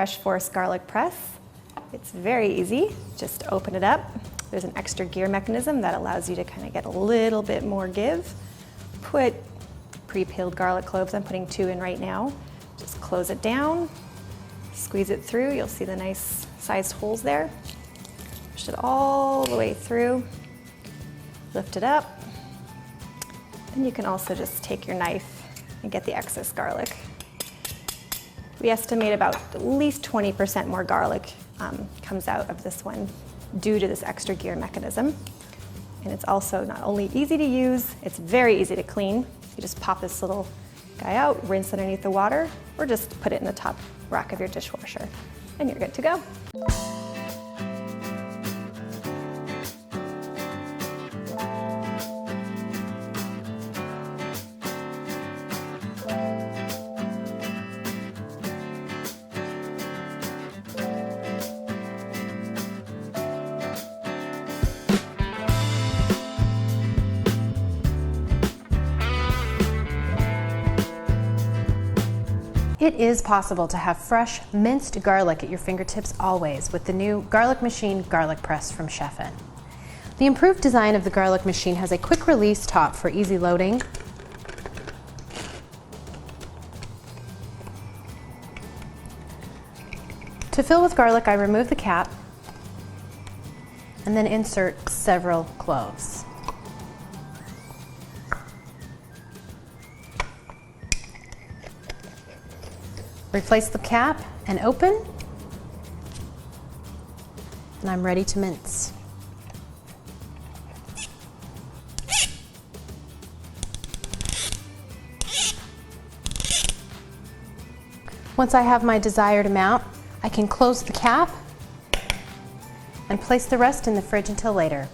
fresh force garlic press. It's very easy. Just open it up. There's an extra gear mechanism that allows you to kind of get a little bit more give. Put pre-peeled garlic cloves, I'm putting 2 in right now. Just close it down, squeeze it through. You'll see the nice sized holes there. Push it all the way through. Lift it up. And you can also just take your knife and get the excess garlic. We estimate about at least 20% more garlic comes out of this one due to this extra gear mechanism. And it's also not only easy to use, it's very easy to clean. You just pop this little guy out, rinse underneath the water, or just put it in the top rack of your dishwasher, and you're good to go. It is possible to have fresh, minced garlic at your fingertips always with the new Garlic Machine Garlic Press from Chefin. The improved design of the garlic machine has a quick release top for easy loading. To fill with garlic, I remove the cap and then insert several cloves. Replace the cap and open, and I'm ready to mince. Once I have my desired amount, I can close the cap and place the rest in the fridge until later.